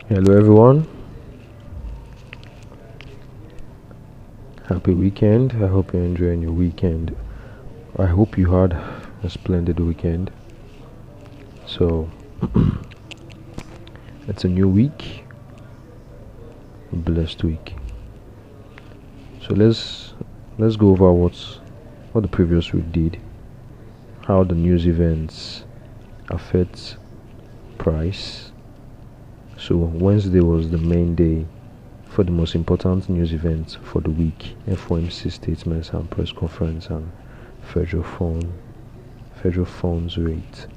Hello everyone, happy weekend. I hope you're enjoying your weekend. I hope you had a splendid weekend. So it's a new week, a blessed week. So let's go over what the previous week did, how the news events affect price. So Wednesday was the main day for the most important news events for the week: FOMC statements and press conference and federal funds rate.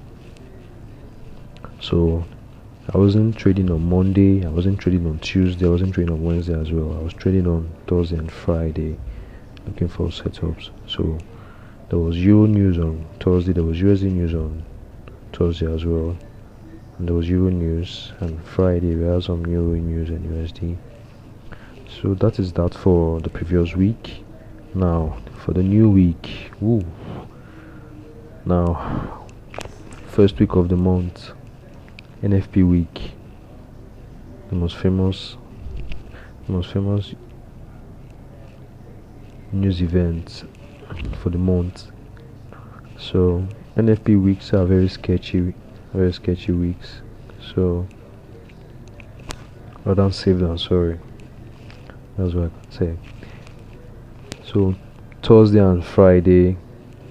So I wasn't trading on Monday, I wasn't trading on Tuesday, I wasn't trading on Wednesday as well. I was trading on Thursday and Friday, looking for setups. So there was Euro news on Thursday, there was USD news on Thursday as well, and there was Euro news, and Friday we had some Euro news and USD. So that is that for the previous week. Now for the new week. Now, first week of the month, NFP week, the most famous news event for the month. So NFP weeks are very sketchy weeks. So rather than safe than sorry. That's what I can say. So Thursday and Friday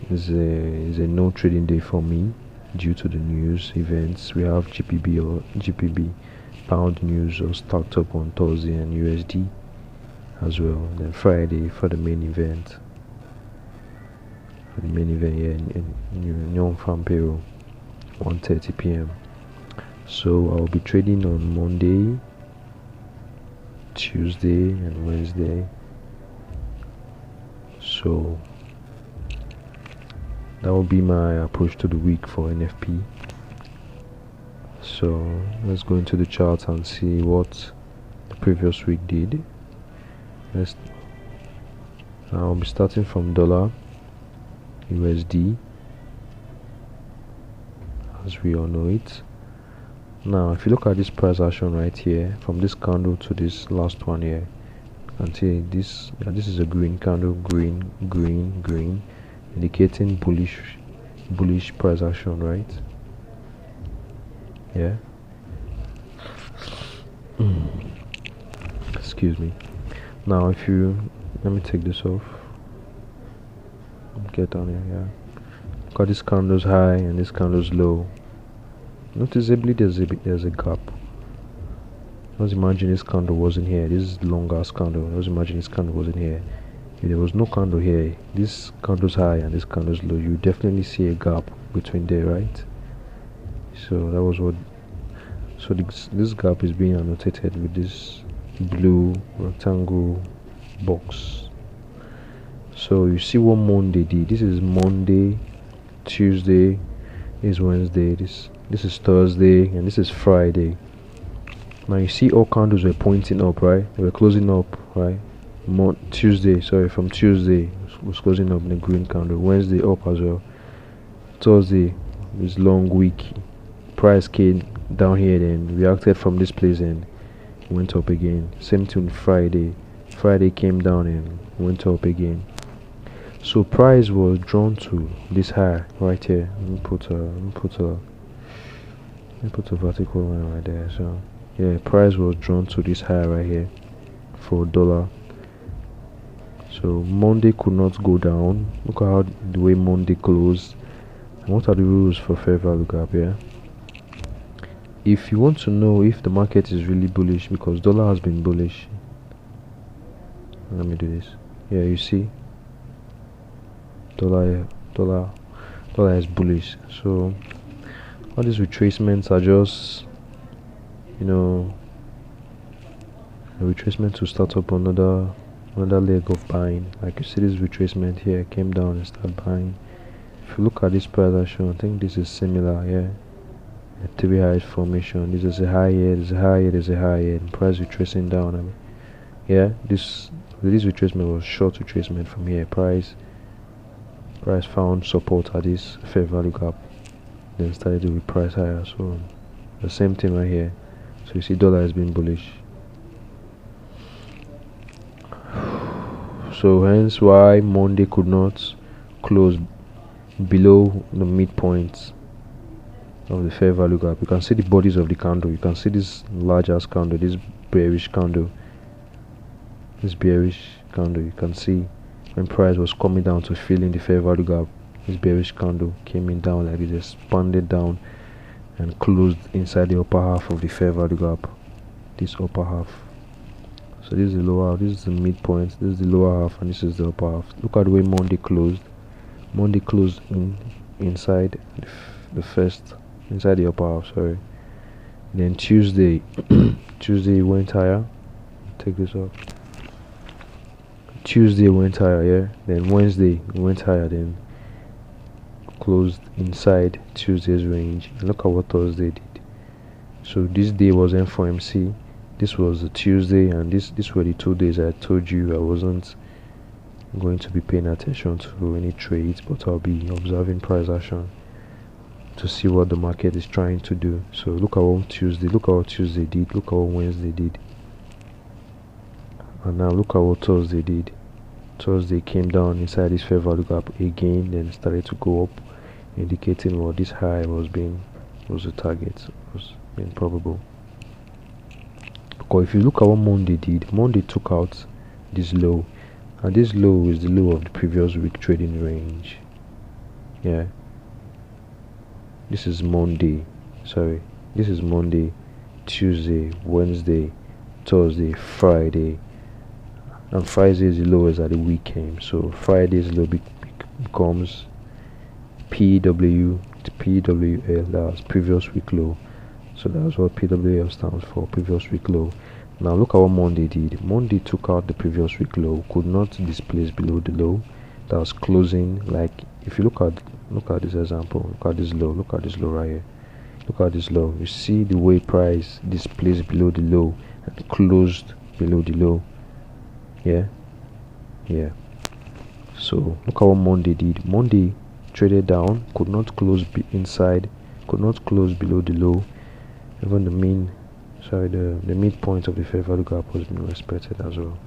is a no trading day for me due to the news events. We have GPB pound news or stacked up on Thursday, and USD as well. Then Friday for the main event. In Union Farm Payroll, 1:30 p.m. So I'll be trading on Monday, Tuesday and Wednesday. So that will be my approach to the week for NFP. So let's go into the chart and see what the previous week did. I'll be starting from dollar USD, as we all know it. Now if you look at this price action right here, from this candle to this last one here, you can see this is a green candle, green, indicating bullish price action, right? Yeah. Excuse me. Now if you let me take this off, get down here. Yeah, got this candle's high and this candle's low. Noticeably there's a gap. Let's imagine this candle wasn't here. This is the longest candle. Let's imagine this candle wasn't here. If there was no candle here, this candle's high and this candle's low, you definitely see a gap between there, right? So that was what. So this gap is being annotated with this blue rectangle box. So you see what Monday did. This is Monday, Tuesday is Wednesday, this is Thursday, and this is Friday. Now you see all candles were pointing up, right? They were closing up, right? From Tuesday was closing up in a green candle. Wednesday up as well. Thursday, this long week, price came down here, then reacted from this place and went up again. Same thing Friday. Friday came down and went up again. So price was drawn to this high right here. Let me put a vertical line right there. So yeah, price was drawn to this high right here for dollar. So Monday could not go down. Look at how the way Monday closed. And what are the rules for fair value gap here? If you want to know if the market is really bullish, because dollar has been bullish, let me do this. Yeah, you see dollar is bullish. So all these retracements are just, a retracement to start up another leg of buying. Like you see this retracement here, came down and start buying. If you look at this price action, I think this is similar. Yeah, a 3 high formation. This is a high here, there's a high here, there's a high here, and price retracing down. Yeah, this retracement was short retracement from here. Price found support at this fair value gap, then started to reprice higher. So the same thing right here. So you see dollar has been bullish. So hence why Monday could not close below the midpoint of the fair value gap. You can see the bodies of the candle. You can see this large ass candle, this bearish candle. This bearish candle, you can see when price was coming down to fill in the fair value gap, this bearish candle came in down like this, expanded down and closed inside the upper half of the fair value gap. This upper half. So this is the lower half, this is the midpoint, this is the lower half, and this is the upper half. Look at the way Monday closed. Monday closed inside the first, inside the upper half, sorry. Then Tuesday Tuesday went higher. Take this off. Tuesday went higher, yeah. Then Wednesday went higher, then closed inside Tuesday's range. And look at what Thursday did. So this day was M4MC. This was the Tuesday, and this were the 2 days I told you I wasn't going to be paying attention to any trades, but I'll be observing price action to see what the market is trying to do. So look at what Tuesday did, look at what Wednesday did, and now look at what Thursday did. Thursday came down inside this fair value gap again, then started to go up, indicating what this high was the target, was being probable. Because if you look at what Monday did, Monday took out this low, and this low is the low of the previous week trading range. Yeah, this is Monday, Tuesday, Wednesday, Thursday, Friday, and Friday is the lowest at the weekend. So Friday's low becomes PWL, that's previous week low. So that's what PWL stands for, previous week low. Now look at what Monday did. Monday took out the previous week low, could not displace below the low. That was closing, like if you look at this example, look at this low right here. Look at this low. You see the way price displaced below the low and closed below the low. Yeah. So look at what Monday did. Monday traded down, could not close could not close below the low. Even the midpoint of the fair value gap was being respected as well.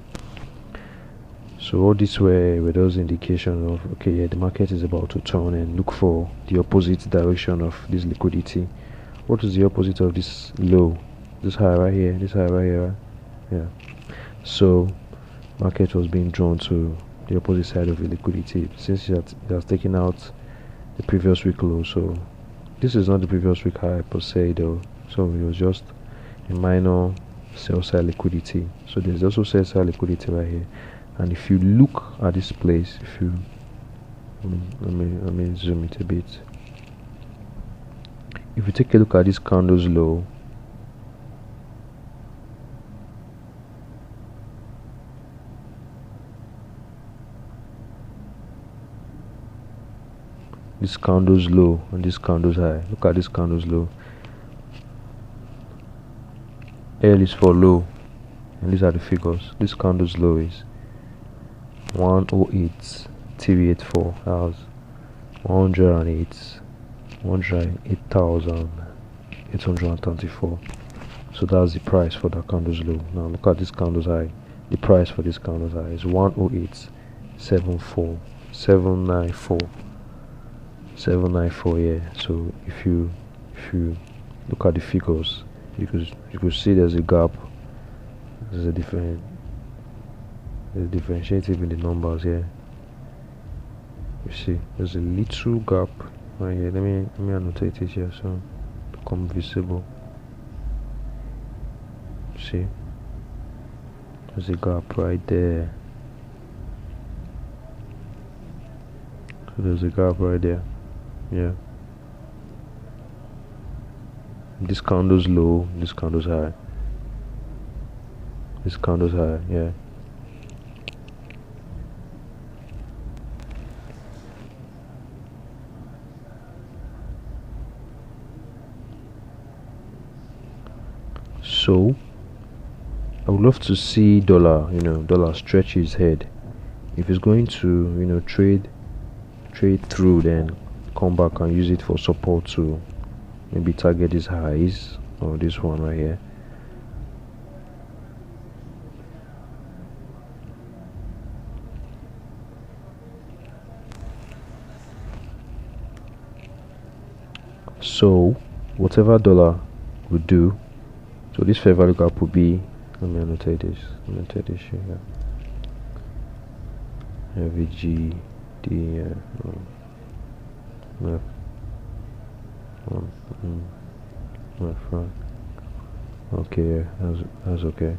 So all this were those indications of, okay, yeah, the market is about to turn, and look for the opposite direction of this liquidity. What is the opposite of this low? This high right here, right? Yeah. So market was being drawn to the opposite side of the liquidity since it has taken out the previous week low. So this is not the previous week high per se though. So it was just a minor sell side liquidity. So there's also sell side liquidity right here. And if you look at this place, if you let me zoom it a bit. If you take a look at this candle's low, this candle's low and this candle's high. Look at this candle's low. L is for low, and these are the figures. This candle's low is 108,384. That was 108,824. So that's the price for that candle's low. Now look at this candle's high. The price for this candle's high is 108,794. Yeah. So if you look at the figures, you could see there's a gap. There's a differentiative in the numbers here. You see there's a little gap right here. Let me annotate it here so it become visible. See, there's a gap right there. So there's a gap right there. Yeah. This candle's low, this candle's high. This candle's high, yeah. So I would love to see dollar stretch his head. If it's going to trade through, then come back and use it for support to maybe target these highs or this one right here. So whatever dollar would do, so this fair value gap would be, let me annotate this here. VGD okay, that's okay.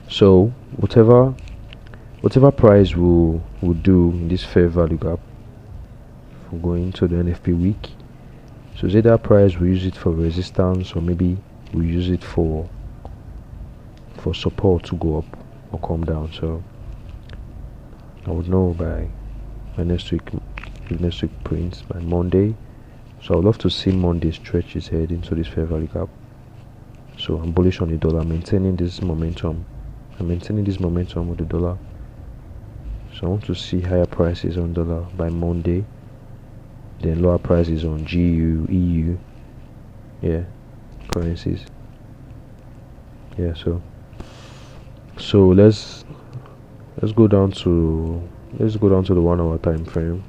So whatever price will do in this fair value gap for going to the NFP week, so say that price we use it for resistance, or maybe we use it for support to go up or come down. So I would know by next week prints by Monday. So I would love to see Monday stretch its head into this fair value gap. So I'm bullish on the dollar, maintaining this momentum. I'm maintaining this momentum with the dollar. So I want to see higher prices on dollar by Monday, then lower prices on GU, EU, yeah, currencies. Yeah, so let's go down to the 1 hour time frame.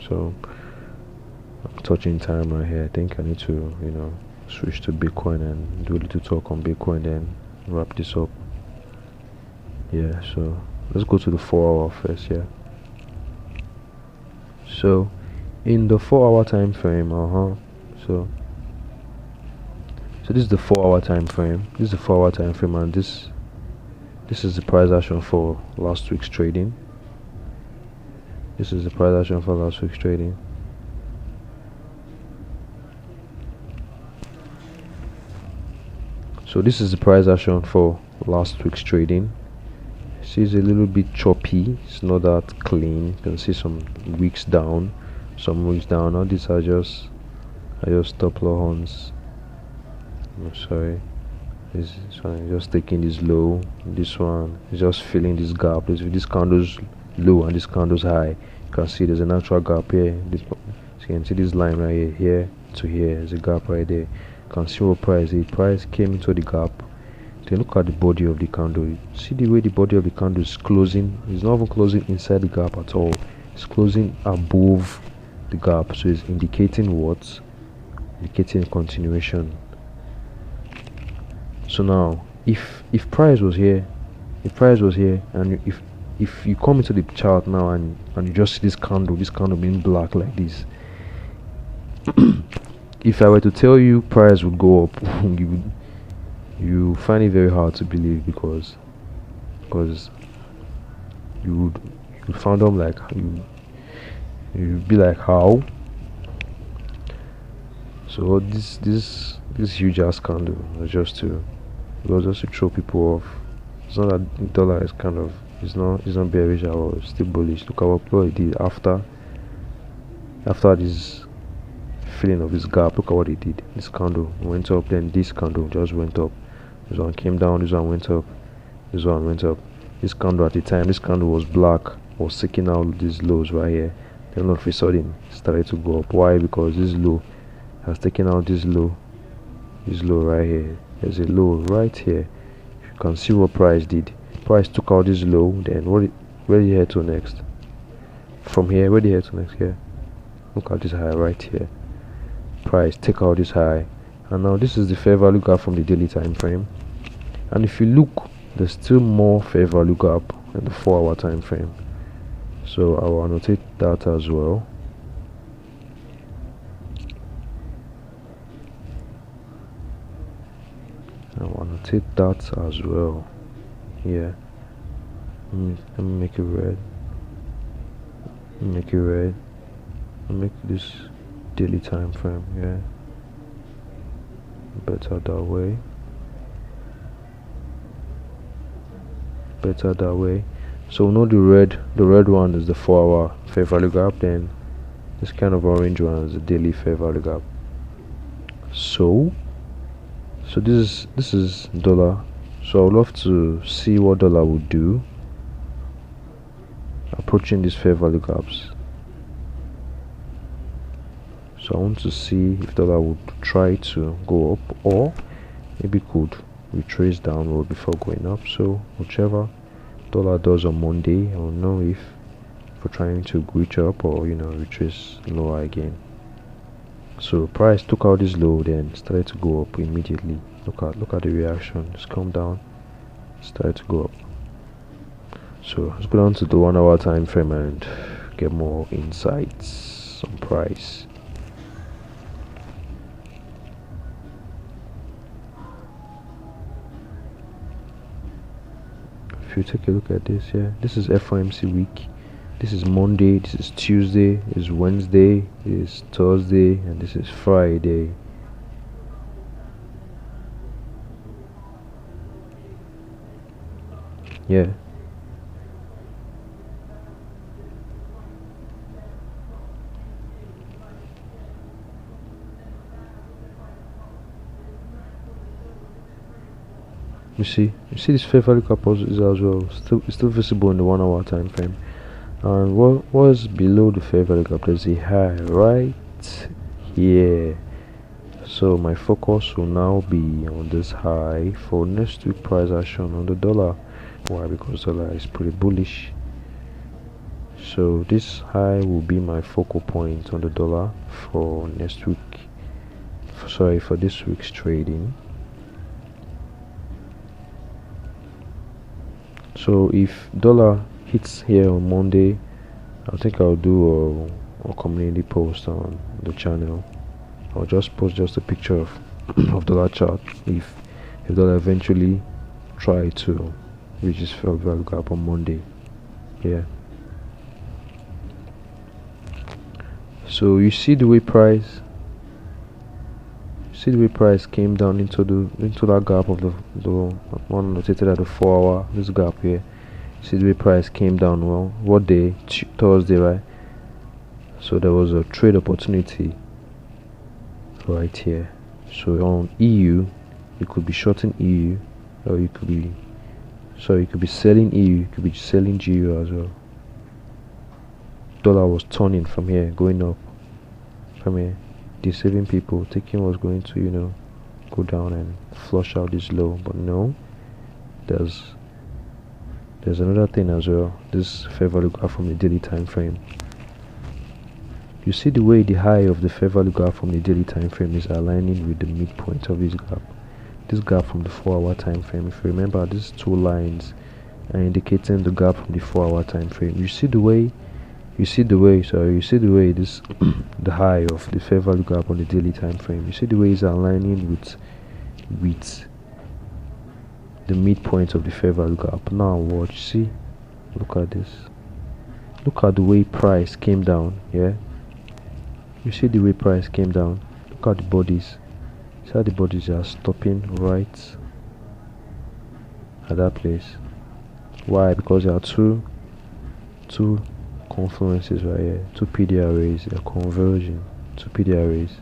So I'm touching time right here. I think I need to switch to Bitcoin and do a little talk on Bitcoin, then wrap this up. Yeah, so let's go to the 4 hour first. Yeah, so in the 4 hour time frame, so this is the 4 hour time frame. And this is the price action for last week's trading. So this is the price action for last week's trading. See, it's a little bit choppy. It's not that clean. You can see some weeks down. All these are just stop loss horns. I'm sorry. This one is just taking this low. This one is just filling this gap. This candle's low and this candle's high. You can see there's a natural gap here. So you can see this line right here to here. There's a gap right there. You can see what price is. Price came into the gap. Then look at the body of the candle. See the way the body of the candle is closing. It's not even closing inside the gap at all. It's closing above the gap. So it's indicating what? Indicating continuation. So now, if price was here, and if you come into the chart now and you just see this candle being black like this, if I were to tell you price would go up, you find it very hard to believe, because you would find them like you'd be like, how? So this huge ass candle was just to throw people off. It's not that the dollar is it's not bearish or still bullish. Look at what it did after this filling of this gap. Look at what it did. This candle went up, then this candle just went up. This one came down, this one went up, this one went up. This candle, at the time this candle was black, was seeking out these lows right here. Then all of a sudden it started to go up. Why? Because this low has taken out this low right here. There's a low right here. You can see what price did. Price took out this low, then where did it head to next? From here, where did it head to next? Here, look at this high right here. Price take out this high, and now this is the fair value gap from the daily time frame. And if you look, there's still more fair value gap in the 4 hour time frame. So I will annotate that as well. Yeah, let me make it red. I'll make this daily time frame. Yeah, better that way. So know the red one is the 4 hour fair value gap, then this kind of orange one is the daily fair value gap. So this is dollar. So I would love to see what dollar would do approaching these fair value gaps. So I want to see if dollar would try to go up, or maybe could retrace downward before going up. So whichever dollar does on Monday, I will know if we're trying to reach up or retrace lower again. So price took out this low, then started to go up immediately. Look at the reaction. Just come down, started to go up. So let's go down to the 1 hour time frame and get more insights on price. If you take a look at this, yeah, this is FOMC week. This is Monday, this is Tuesday, this is Wednesday, this is Thursday, and this is Friday. Yeah. You see this fair value gap is as well still visible in the 1 hour time frame. And what was below the fair value gap? There's a high right here. So my focus will now be on this high for next week price action on the dollar. Why? Because dollar is pretty bullish. So this high will be my focal point on the dollar for next week. For this week's trading. So if dollar hits here on Monday, I think I'll do a community post on the channel. I'll just post just a picture of of dollar chart if dollar eventually try to reach this fair value gap on Monday. Yeah. So you see the way price came down into that gap of the one notated at the 4 hour, this gap here. See the way price came down. Well, what day? Thursday, right? So there was a trade opportunity right here. So on EU, you could be shorting EU, or you could be selling EU, you could be selling GU as well. Dollar was turning from here, going up from here, deceiving people, thinking was going to go down and flush out this low, but no. There's another thing as well. This fair value graph from the daily time frame. You see the way the high of the fair value graph from the daily time frame is aligning with the midpoint of this gap. This gap from the 4 hour time frame. If you remember, these two lines are indicating the gap from the 4 hour time frame. You see the way this the high of the fair value gap on the daily time frame. You see the way it's aligning with the midpoint of the fair value gap. Now watch, see, look at this, look at the way price came down. Yeah, you see the way price came down. Look at the bodies. See how the bodies are stopping right at that place. Why? Because there are two confluences right here, two PD arrays, they are converging, two PD arrays.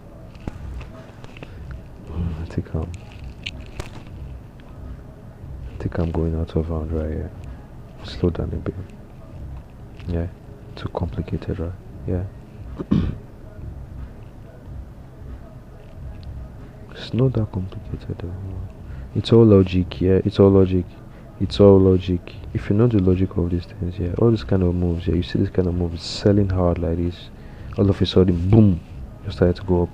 I think I'm going out of round right here. Slow down a bit. Yeah, too complicated, right? Yeah. It's not that complicated. It's all logic. Yeah, it's all logic. It's all logic. If you know the logic of these things, yeah, all this kind of moves, yeah, you see this kind of moves selling hard like this, all of a sudden, boom, you start to go up.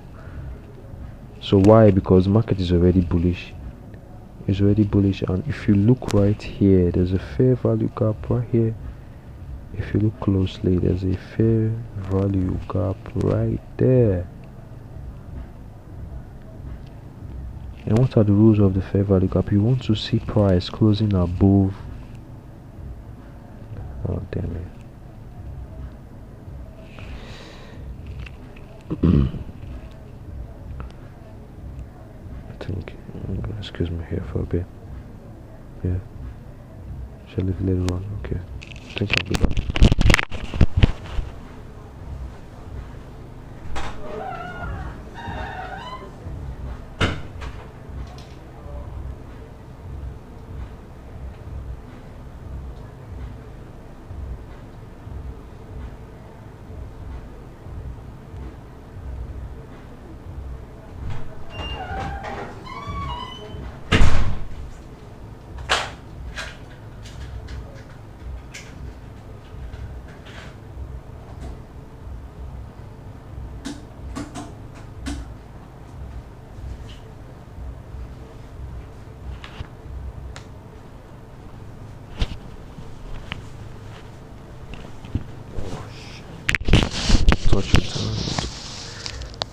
So why? Because the market is already bullish. It's already bullish, and if you look right here, there's a fair value gap right here. If you look closely, there's a fair value gap right there. And what are the rules of the fair value gap? You want to see price closing above. Oh damn it. I think excuse me here for a bit. Yeah. Shall I leave it later on? Okay. I think I'll be back.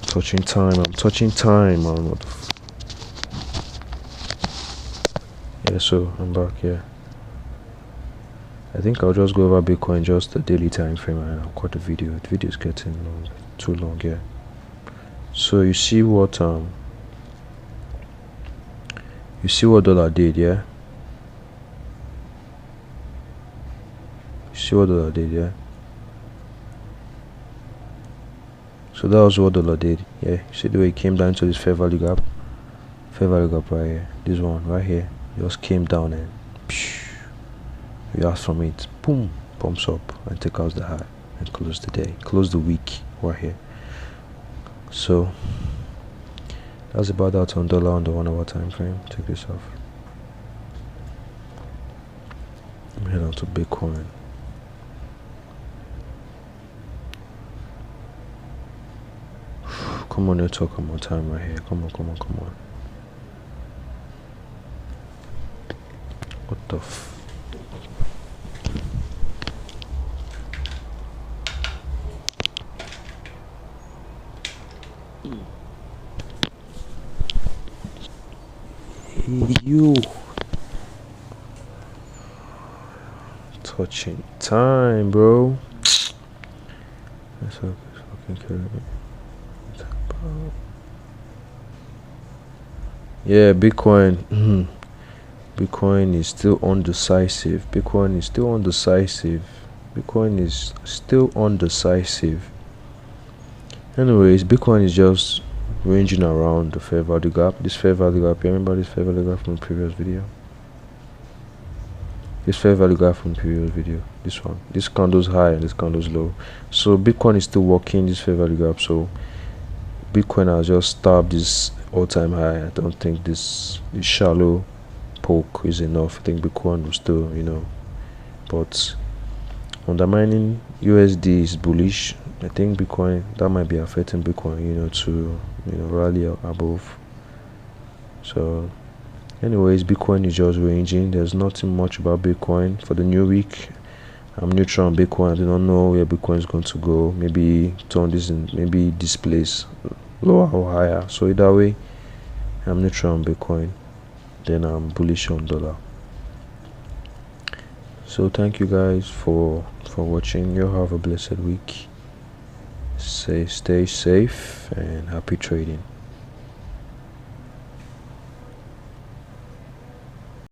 touching time. I'm touching time, man. What the yeah, so I'm back here. I think I'll just go over Bitcoin, just the daily time frame, and I'll cut the video. The video is getting long, too long here. So you see what dollar did, yeah? You see what dollar did, yeah? So that was what dollar did, yeah. See the way it came down to this fair value gap right here. This one right here just came down and we asked from it, boom, pumps up and take out the high and close the day, close the week right here. So that's about that on dollar on the 1 hour time frame. Take this off. Let me head on to Bitcoin. Come on, let's talk more time right here. Come on. What the you touching time, bro. That's fucking killing me. Yeah, Bitcoin is still undecisive. Bitcoin is still undecisive. Anyways, Bitcoin is just ranging around the fair value gap. This fair value gap, you remember this fair value gap from the previous video? This one. This candle's high and this candle's low. So Bitcoin is still working this fair value gap. So Bitcoin has just stabbed this all-time high. I don't think this shallow poke is enough. I think Bitcoin will still, but undermining USD is bullish. I think Bitcoin, that might be affecting Bitcoin, to rally above. So anyways, Bitcoin is just ranging. There's nothing much about Bitcoin for the new week. I'm neutral on Bitcoin. I do not know where Bitcoin is going to go. Maybe turn this in, maybe displace lower or higher. So either way, I'm neutral on Bitcoin. Then I'm bullish on dollar. So thank you guys for watching. You have a blessed week. Stay safe and happy trading.